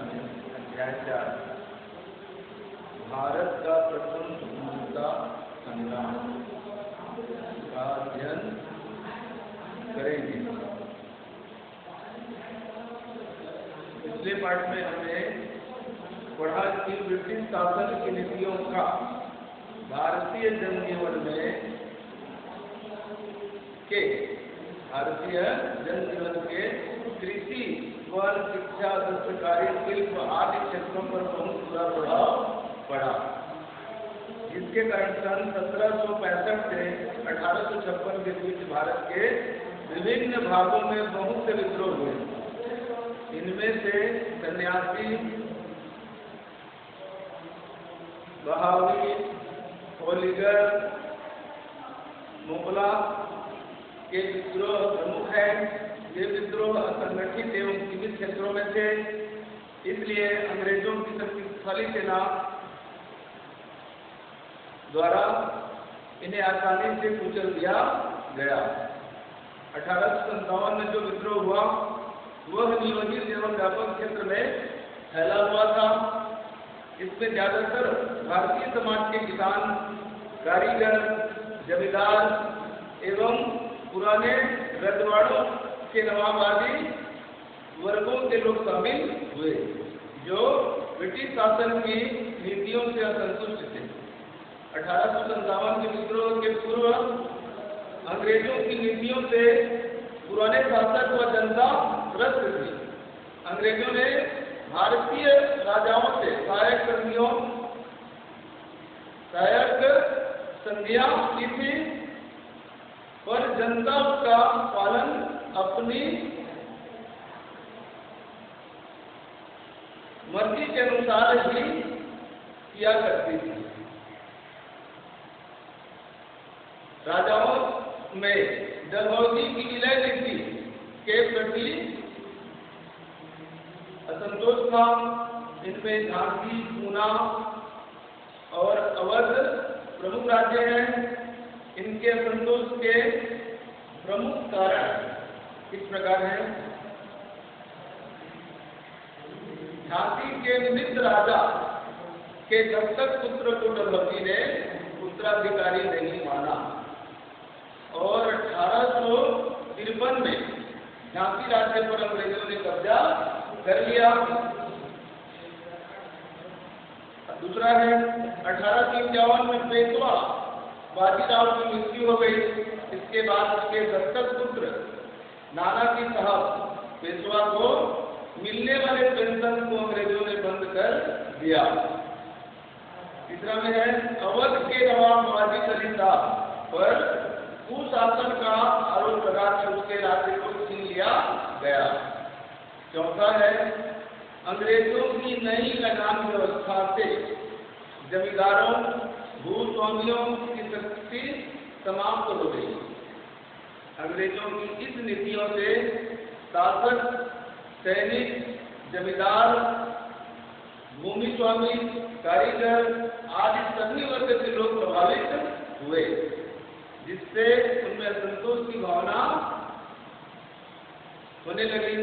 में अध्याय 4 भारत का प्रथम स्वतंत्रता संग्राम का अध्ययन करेंगे। पिछले पाठ में हमने पढ़ा कि ब्रिटिश शासन की नीतियों का भारतीय जनजीवन के कृषि, वन, शिक्षा, दस्तकारी, शिल्प आदि क्षेत्रों पर बहुत बुरा प्रभाव पड़ा, जिसके कारण सन 1765 से 1856 के बीच भारत के विभिन्न भागों में बहुत से विद्रोह हुए। इनमें से सन्यासी, बहावी, होलीगर, मुगला के विद्रोह प्रमुख हैं। ये विद्रोह असंगठित एवं सीमित क्षेत्रों में थे, इसलिए अंग्रेजों की शक्तिशाली सेना द्वारा इन्हें आसानी से कुचल दिया गया। 1857 में जो विद्रोह हुआ वह नियोजित एवं व्यापक क्षेत्र में फैला हुआ था। इसमें ज्यादातर भारतीय समाज के किसान, कारीगर, जमींदार एवं पुराने रजवाड़ों के नवाब आदि वर्गों के लोग शामिल हुए, जो ब्रिटिश शासन की नीतियों से असंतुष्ट थे। 1857 के विद्रोह के पूर्व अंग्रेजों की नीतियों से पुराने शासक व जनता त्रस्त थी। अंग्रेजों ने भारतीय राजाओं से सहायक संधियां की थी, पर जनता का पालन अपनी मर्जी के अनुसार ही किया करती थी। राजाओं में डलहौजी की विलय नीति के प्रति असंतोष था। इनमें झांसी, पूना और अवध प्रमुख राज्य हैं। इनके असंतोष के प्रमुख कारण इस प्रकार हैं। झांसी के मृत राजा के दत्तक पुत्र को डलहौजी ने उत्तराधिकारी नहीं माना और 1853 में झांसी राज्य पर अंग्रेजों ने कब्जा कर लिया। दूसरा है 1851 में पेशवा बाजीराव की मृत्यु हो गई। इसके बाद उसके दत्तक पुत्र नाना की साहब पेशवा को मिलने वाले पेंशन को अंग्रेजों ने बंद कर दिया। तीसरा में है अवध के नवाब वाजिद अली साहब पर कुशासन का आरोप लगाकर उसके राज्य को छीन लिया गया। चौथा है अंग्रेजों की नई लगान व्यवस्था से जमींदारों, भूस्वामियों की शक्ति समाप्त हो गई। अंग्रेजों की इस नीतियों से शासक, सैनिक, जमींदार, भूमि स्वामी, कारीगर आदि सभी वर्ग के लोग प्रभावित हुए, जिससे उनमें असंतोष की भावना होने लगी।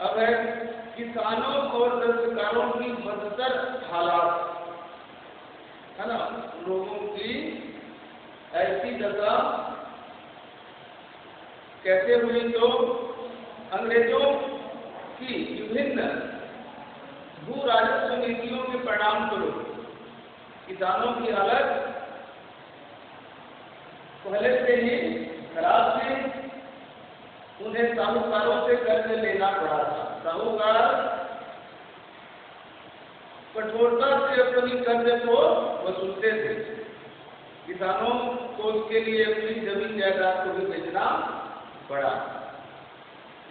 अब है किसानों और दस्तकारों की बदतर हालात, है ना। लोगों की ऐसी दशा कैसे हुई? तो अंग्रेजों की विभिन्न भू राजस्व नीतियों के परिणाम स्वरूप किसानों की हालत पहले से ही खराब थी। उन्हें साहूकारों से कर्ज लेना पड़ा था। साहूकार कठोरता से अपनी कर्ज को वसूलते थे। किसानों को उसके लिए अपनी जमीन जायदाद को भी बेचना पड़ा।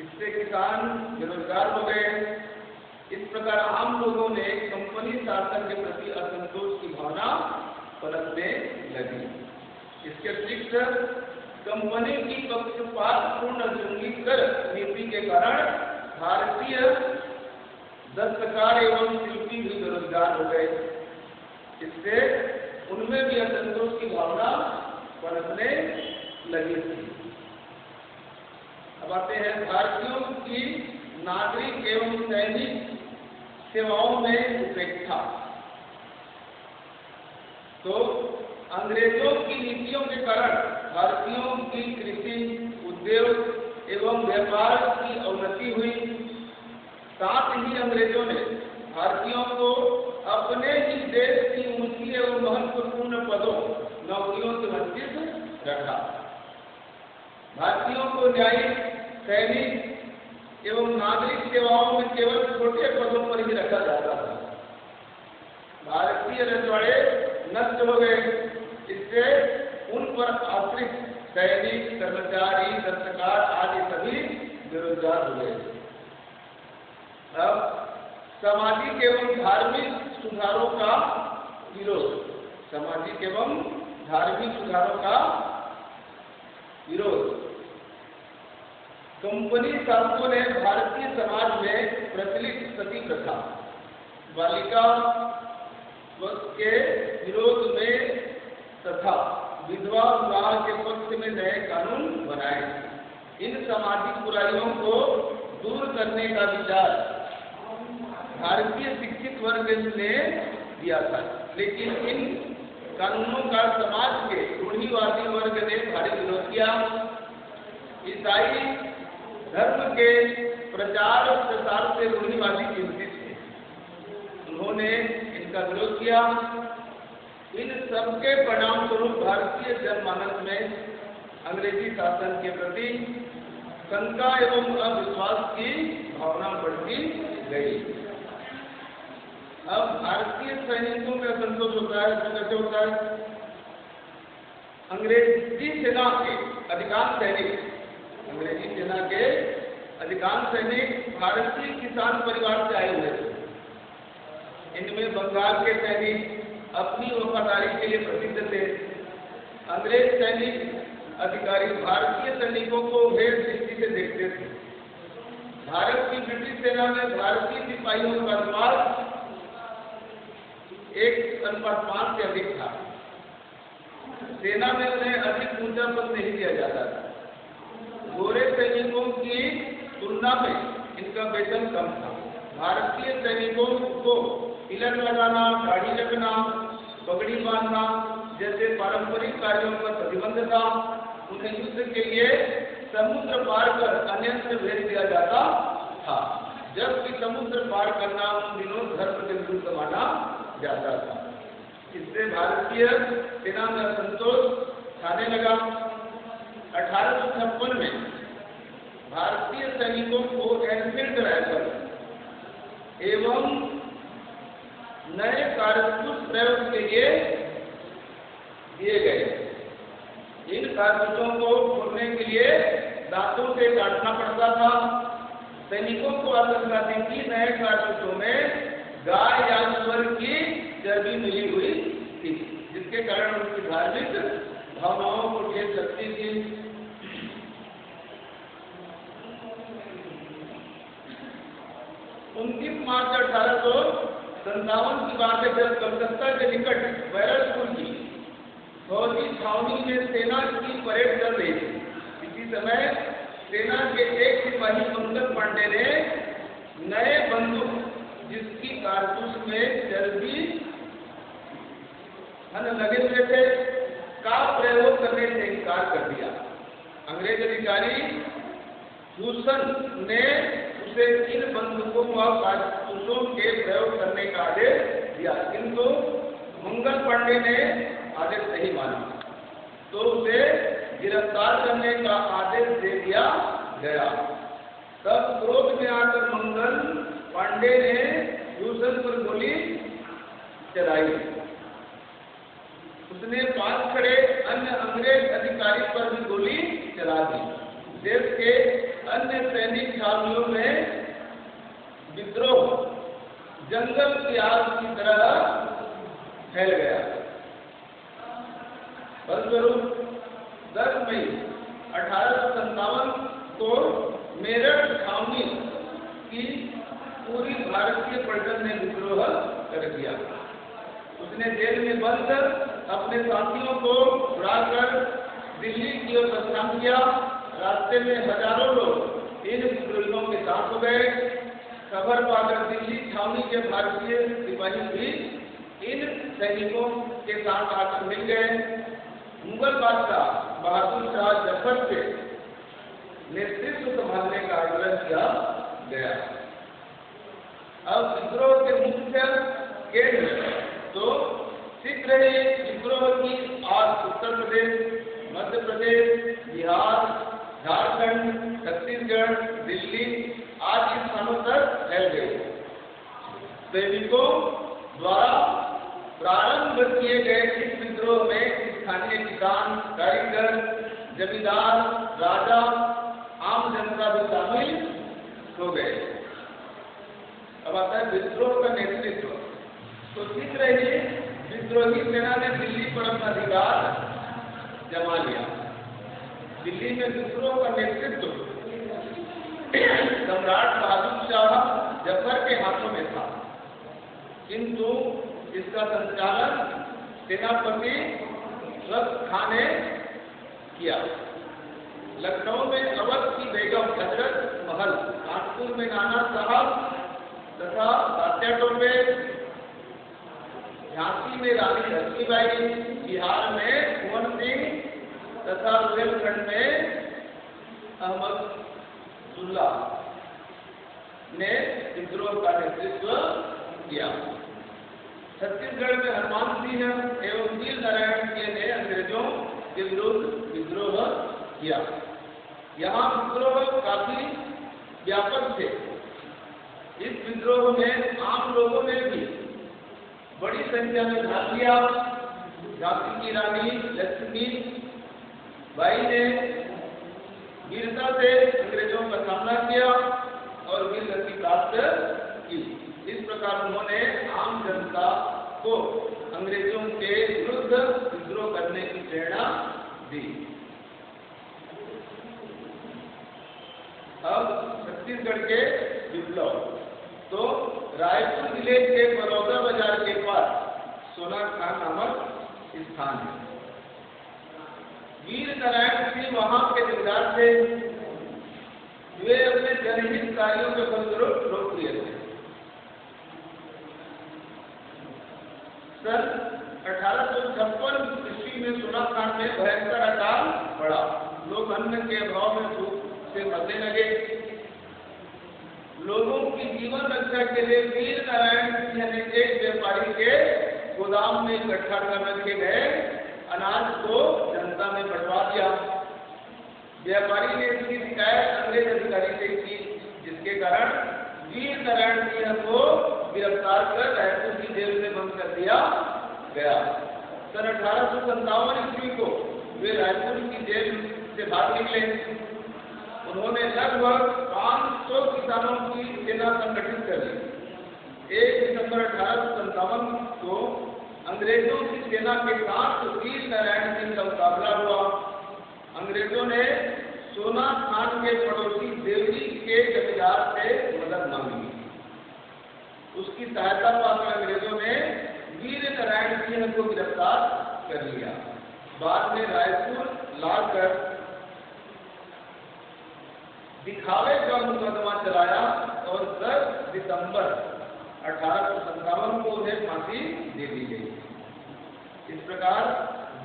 इससे किसान बेरोजगार हो गए। इस प्रकार आम लोगों ने कंपनी शासन के प्रति असंतोष की भावना पनपने लगी। इसके अतिरिक्त कंपनी की पक्षपातपूर्ण जंगी कर नीति के कारण भारतीय दस्तकार एवं शिल्पी भी बेरोजगार हो गए। इससे उनमें भी असंतोष की भावना पनपने लगी थी। अब आते हैं भारतीयों की नागरिक एवं सैनिक सेवाओं में उपेक्षा। तो अंग्रेजों की नीतियों के कारण भारतीयों की कृषि, उद्योग एवं व्यापार की अवनति हुई। साथ ही अंग्रेजों ने भारतीयों को अपने ही देश की ऊंची एवं महत्वपूर्ण पदों, नौकरियों से वंचित रखा। भारतीयों को न्यायिक, सैनिक एवं नागरिक सेवाओं में केवल छोटे पदों पर ही रखा जाता था। भारतीय रजवाड़े नष्ट हो गए। इससे उन पर आश्रित सैनिक, कर्मचारी, दस्तकार आदि सभी बेरोजगार हुए। अब सामाजिक एवं धार्मिक सुधारों का विरोध। सामाजिक एवं धार्मिक सुधारों का विरोध। कंपनी शासकों ने भारतीय समाज में प्रचलित सती प्रथा, बालिका के विरोध में तथा विधवा विवाह के पक्ष में नए कानून बनाए। इन सामाजिक बुराइयों को दूर करने का विचार भारतीय शिक्षित वर्ग ने दिया था, लेकिन इन कानूनों का समाज के रूढ़िवादी वर्ग ने भारी विरोध किया। ईसाई धर्म के प्रचार और प्रसार से रूढ़िवादी चिंतित थे। उन्होंने इनका विरोध किया। इन सबके परिणाम स्वरूप भारतीय जनमानस में अंग्रेजी शासन के प्रति शंका एवं अविश्वास की भावना बढ़ती गई। अब भारतीय सैनिकों में असंतोष होता है। कैसे होता है? अंग्रेजी सेना के अधिकांश सैनिक भारतीय किसान परिवार से आए हुए थे। इनमें बंगाल के सैनिक अपनी वफादारी के लिए प्रसिद्ध थे। अंग्रेज सैनिक अधिकारी भारतीय सैनिकों को भेद दृष्टि से देखते थे। भारत की ब्रिटिश सेना में भारतीय सिपाहियों का अनुपात 1:5 से अधिक था। सेना में उन्हें अधिक ऊंचा पद नहीं दिया जाता था। गोरे सैनिकों की तुलना में इनका वेतन कम था। भारतीय सैनिकों को तिलक लगाना, दाढ़ी रखना, पगड़ी बांधना जैसे पारंपरिक कार्यों पर प्रतिबंध था। उन्हें युद्ध के लिए समुद्र पार कर अन्यत्र भेज दिया जाता था, जबकि समुद्र पार करना उन दिनों धर्म के विरुद्ध माना जाता था। इससे भारतीय सेना में असंतोष छाने लगा। 1856 में भारतीय सैनिकों को एनफील्ड राइफल एवं नए कारतूस प्रयोग के लिए दिए गए। इन कारतूसों को फोड़ने के लिए दांतों से काटना पड़ता था। सैनिकों को आशंका थी कि नए कारतूसों में गाय या सूअर की चर्बी मिली हुई थी, जिसके कारण उनकी धार्मिक भावनाओं को ठेस लगती थी। मार्च 1857 की बात है, जब कलकत्ता के निकट बैरकपुर की फौजी छावनी में सेना की परेड चल रही थी। इसी समय सेना के एक सिपाही मंगल पांडे ने नए बंदूक, जिसकी कारतूस में चर्बी लगे हुए थे, का प्रयोग करने से इनकार कर दिया। अंग्रेज अधिकारी ह्यूसन ने उसे इन बंदूकों और कारतूसों के प्रयोग करने का आदेश दिया, किंतु मंगल पांडे ने आदेश नहीं माना, तो उसे गिरफ्तार करने का आदेश दे दिया गया। तब क्रोध में आकर मंगल पांडे ने ह्यूसन पर गोली चलाई। उसने पास खड़े अन्य अंग्रेज अधिकारी पर भी गोली चला दी। देश के अन्य सैनिक छावनियों में विद्रोह जंगल की आग की तरह फैल गया। फलस्वरूप 10 मई 1857 को मेरठ छावनी की पूरी भारतीय पलटन ने विद्रोह कर दिया। उसने जेल में बंद अपने साथियों को उड़ाकर दिल्ली की ओर प्रस्थान किया। रास्ते में हजारों लोग इन विद्रोहियों के साथ हो गए। खबर पाकर दिल्ली छावनी के भारतीय सिपाही भी इन सैनिकों के साथ आकर मिल गए। मुगल बादशाह बहादुर शाह जफर से नेतृत्व संभालने का आग्रह किया गया। अब विद्रोह के मुख्य केंद्र तो शीघ्र ही विद्रोह की आग उत्तर प्रदेश, मध्य प्रदेश, बिहार, झारखंड, छत्तीसगढ़, दिल्ली आदि स्थानों तक फैल गई। सैनिकों द्वारा प्रारंभ किए गए इस विद्रोह में स्थानीय किसान, कारीगर, जमींदार, राजा, आम जनता भी शामिल हो गए। अब आता है विद्रोह का नेतृत्व। तो शीघ्र ही विद्रोही सेना ने दिल्ली पर अपना अधिकार जमा लिया। दिल्ली में विद्रोह का नेतृत्व सम्राट बहादुर शाह जफर के हाथों में था, किंतु इसका संचालन सेनापति रस खान ने किया। लखनऊ में अवध की बेगम हजरत महल, कानपुर में नाना साहब तथा तात्याटोपे, झांसी में रानी लक्ष्मीबाई, बिहार में कुंवर सिंह तथा बुंदेलखंड में अहमदुल्ला ने विद्रोह का नेतृत्व किया। छत्तीसगढ़ में हनुमान सिंह एवं वीर नारायण सिंह ने अंग्रेजों के विरुद्ध विद्रोह किया। यहाँ विद्रोह काफी व्यापक थे। इस विद्रोह में आम लोगों ने भी बड़ी संख्या में भाग लिया। झांसी की रानी लक्ष्मी बाई ने वीरता से अंग्रेजों का सामना किया और वीरगति प्राप्त की। इस प्रकार उन्होंने आम जनता को अंग्रेजों के विरुद्ध विद्रोह करने की प्रेरणा दी। अब छत्तीसगढ़ के विप्लव तो रायपुर जिले के बड़ौदा बाजार के पास सोना खान नामक स्थान है। वीर नारायण सिंह वहां के जमींदार थे। वे अपने जनहित कार्यों के फलस्वरूप लोकप्रिय थे। सन 1856 ईस्वी में सोना खान में भयंकर अकाल पड़ा। लोग अन्न के अभाव में भूख से मरने लगे। लोगों की जीवन रक्षा के लिए वीर नारायण सिंह ने एक व्यापारी के गोदाम में इकट्ठा कर रखे गए अनाज को जनता में बंटवा दिया। व्यापारी ने इसकी शिकायत अंग्रेज अधिकारी से की, जिसके कारण वीर नारायण सिंह को गिरफ्तार कर रायपुर की जेल में बंद कर दिया गया। सन 1857 ईस्वी को वे रायपुर की जेल से भाग निकले। उन्होंने लगभग 500 किसानों की सेना संगठित कर ली। 1 दिसंबर 1857 को अंग्रेजों की सेना के साथ वीर नारायण सिंह का मुकाबला हुआ। अंग्रेजों ने सोना खान के पड़ोसी देवरी के जमींदार से मदद मांगी। उसकी सहायता पाकर अंग्रेजों ने वीर नारायण सिंह को गिरफ्तार कर लिया। बाद में रायपुर लाकर दिखावे का मुकदमा चलाया और 10 दिसंबर 1857 को उन्हें फांसी दे दी गई। इस प्रकार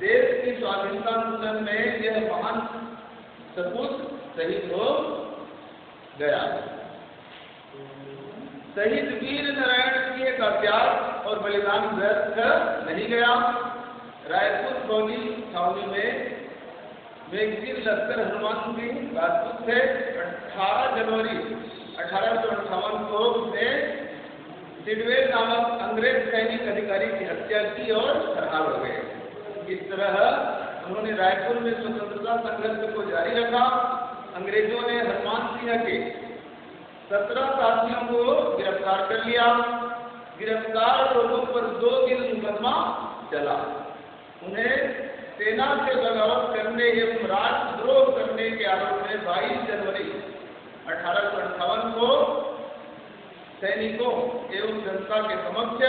देश की स्वाधीनता आंदोलन में यह महान सपूत शहीद हो गया। शहीद वीर नारायण सिंह का त्याग और बलिदान व्यर्थ नहीं गया। रायपुर फौजी छावनी में मेघवीर लश्कर हनुमान सिंह राजपूत थे। 18 जनवरी 1858 को उसने सिडवेल नामक अंग्रेज सैनिक अधिकारी की हत्या की और फरार हो गए। इस तरह उन्होंने रायपुर में स्वतंत्रता संघर्ष को जारी रखा। अंग्रेजों ने हनुमान सिंह के 17 साथियों को गिरफ्तार कर लिया। गिरफ्तार लोगों पर 2 दिन मुकदमा चला। उन्हें सेना से बगावत करने एवं राष्ट्रद्रोह करने के आरोप में 22 जनवरी 1858 को सैनिकों एवं जनता के समक्ष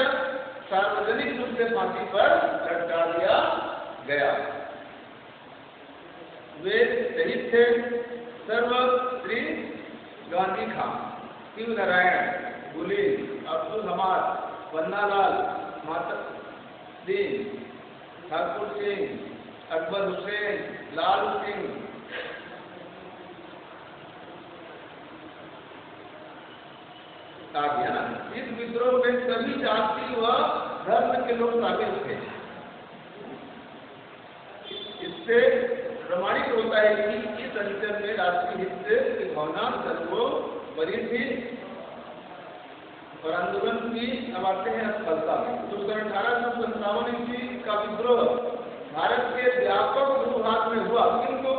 सार्वजनिक रूप से फांसी पर लटका दिया गया। वे शहीद थे। सर्व श्री गांधी खां, शिव नारायण, गुलीन, अब्दुल हमाद, पन्नालाल, माता दीन, ठाकुर सिंह, अकबर हुसैन, लाल सिंह, आ गया ना। इस विद्रोह में सभी जाति व धर्म के लोग शामिल थे। इससे प्रमाणित होता है कि इस अंचल में राष्ट्रीय हित की भावना सर्वोपरि थी और आंदोलन की अब आते हैं सफलता में। तो 1857 ईस्वी का विद्रोह भारत के व्यापक भूभाग में हुआ, किंतु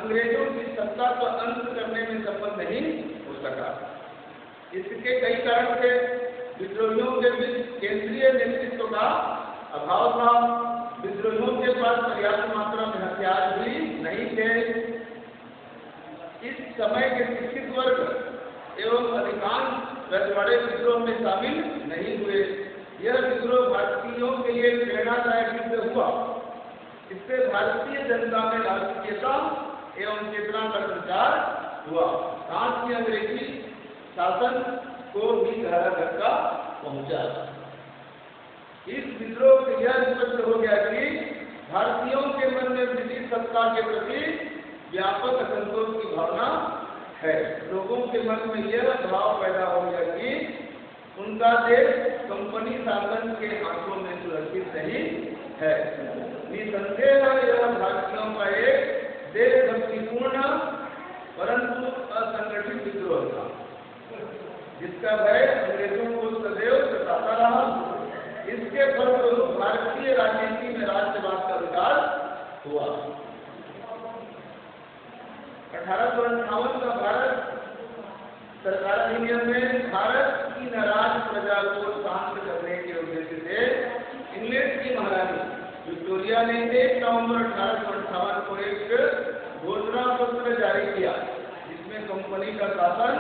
अंग्रेजों की सत्ता का अंत करने में सफल नहीं हो सका। इसके कई कारण थे। विद्रोहियों के बीच केंद्रीय नेतृत्व का अभाव था। विद्रोहियों के पास पर्याप्त मात्रा में हथियार भी नहीं थे। इस समय के शिक्षित वर्ग एवं अधिकांश रजवाड़े विद्रोह में शामिल नहीं हुए। यह विद्रोह भारतीयों के लिए प्रेरणादायक सिद्ध हुआ। इससे भारतीय जनता में राष्ट्रीयता एवं चेतना का संचार हुआ। साथ ही अंग्रेजी शासन को भी गहरा धक्का पहुंचा। इस विद्रोह से यह स्पष्ट हो गया कि भारतीयों के मन में ब्रिटिश सत्ता के प्रति व्यापक असंतोष की भावना है। लोगों के मन में यह भाव पैदा हो गया कि उनका देश कंपनी शासन के हाथों में सुरक्षित नहीं है। निसंदेह यह भारतीयों का एक देशभक्तिपूर्ण परंतु असंगठित विद्रोह था, जिसका भय अंग्रेजों को सदैव सताता रहा। इसके फलस्वरूप भारतीय राजनीति में राष्ट्रवाद का विकास हुआ। 1858 का भारत सरकार अधिनियम में भारत की नाराज प्रजा को शांत करने के उद्देश्य से इंग्लैंड की महारानी विक्टोरिया ने 1 नवंबर 1858 को एक घोषणा पत्र जारी किया, जिसमें कंपनी का शासन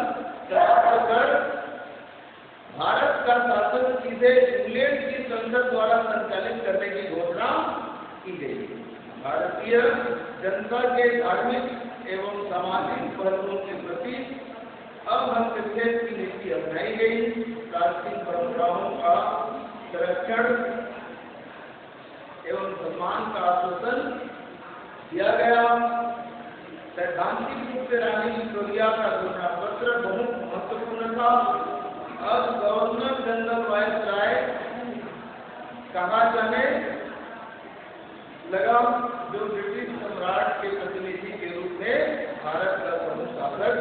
कर भारत का शासन सीधे इंग्लैंड की संसद द्वारा संचालित करने की घोषणा की गई। भारतीय जनता के धार्मिक एवं सामाजिक पहलुओं के प्रति अब हस्तक्षेप की नीति अपनाई गई। प्राचीन परंपराओं का संरक्षण एवं सम्मान का आश्वासन दिया गया। सैद्धांतिक रूप से रानी विक्टोरिया का घोषणा पत्र बहुत महत्वपूर्ण था। अब गवर्नर जनरल वायसराय कहा जाने लगा, जो ब्रिटिश सम्राट के प्रतिनिधि के रूप में भारत का प्रमुख शासक